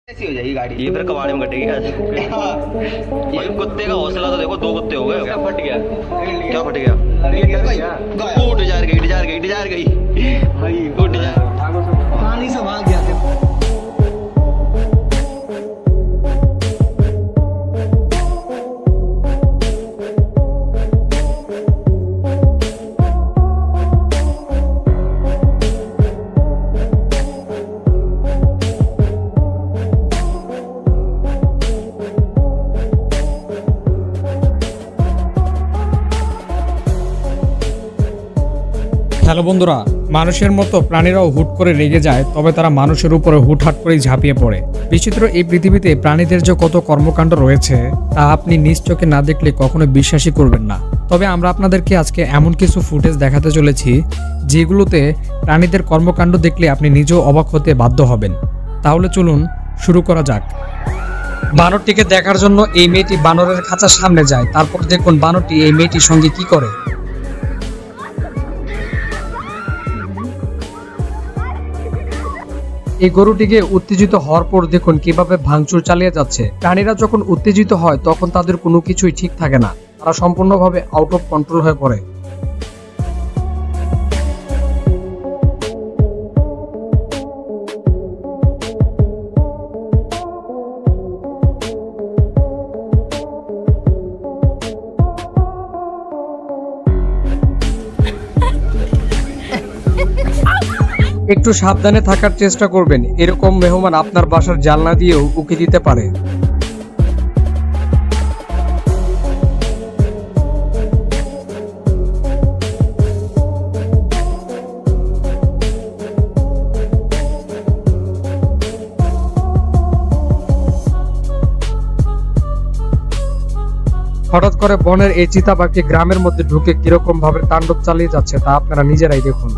ऐसी हो जाएगी गाड़ी। ये फिर कबाड़े में कटेगी आज। भाई कुत्ते का हौसला तो देखो, 2 कुत्ते हो गए। क्या फट गया? क्या फट गया? उठ जा गई भाई, उठ जा। पानी से भाग गया। হ্যালো বন্ধুরা, মানুষের মতো প্রাণীরাও হুট করে রেগে যায়, তবে তারা মানুষের উপরে হুটহাট করেই ঝাঁপিয়ে পড়ে। বিচিত্র এই পৃথিবীতে প্রাণীদের যে কত কর্মকাণ্ড রয়েছে তা আপনি নিজ চোখে না দেখলে কখনো বিশ্বাসই করবেন না। তবে আমরা আপনাদেরকে আজকে এমন কিছু ফুটেজ দেখাতে চলেছি যেগুলোতে প্রাণীদের কর্মকাণ্ড দেখলে আপনি নিজেও অবাক হতে বাধ্য হবেন। তাহলে চলুন শুরু করা যাক। বানরটিকে দেখার জন্য এই মেয়েটি বানরের খাঁচার সামনে যায়। তারপর দেখুন বানরটি এই মেয়েটির সঙ্গে কি করে। এই গরুটিকে উত্তেজিত হওয়ার পর দেখুন কিভাবে ভাঙচুর চালিয়ে যাচ্ছে। প্রাণীরা যখন উত্তেজিত হয় তখন তাদের কোনো কিছুই ঠিক থাকে না, তারা সম্পূর্ণভাবে আউট অফ কন্ট্রোল হয়ে পড়ে। একটু সাবধানে থাকার চেষ্টা করবেন, এরকম মেহমান আপনার বাসার জানলা দিয়েও উকি দিতে পারে। হঠাৎ করে বনের এই চিতাবাঘটি গ্রামের মধ্যে ঢুকে কিরকম ভাবে তাণ্ডব চালিয়ে যাচ্ছে তা আপনারা নিজেরাই দেখুন।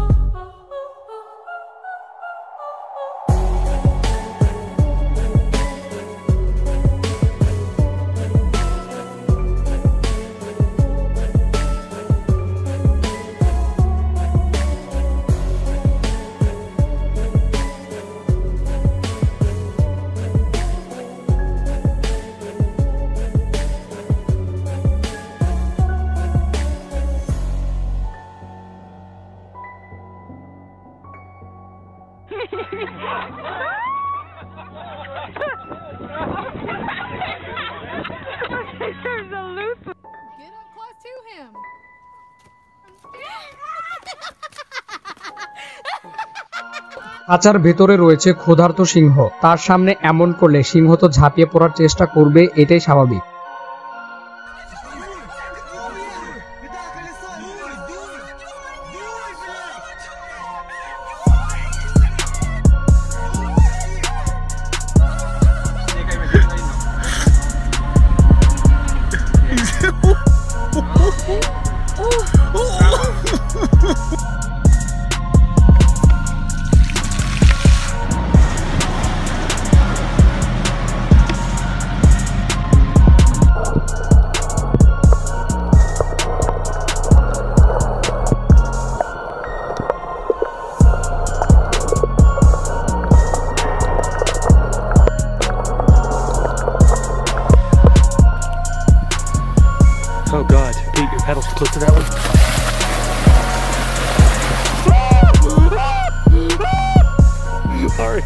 There's a loose. Get up close to him. খাঁচার ভেতরে রয়েছে ক্ষুধার্ত সিংহ, তার সামনে এমন করলে সিংহ তো ঝাঁপিয়ে পড়ার চেষ্টা করবে, এটাই স্বাভাবিক। Oh God, keep your pedals close to that one. Sorry.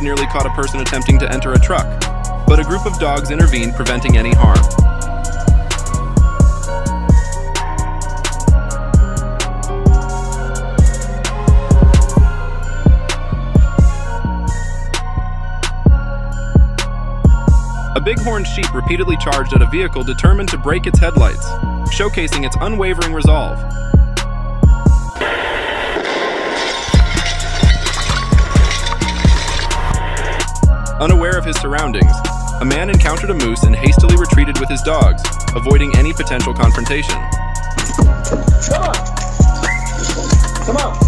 nearly caught a person attempting to enter a truck, but a group of dogs intervened, preventing any harm. A bighorn sheep repeatedly charged at a vehicle determined to break its headlights, showcasing its unwavering resolve. Unaware of his surroundings, a man encountered a moose and hastily retreated with his dogs, avoiding any potential confrontation. Come on! Come on!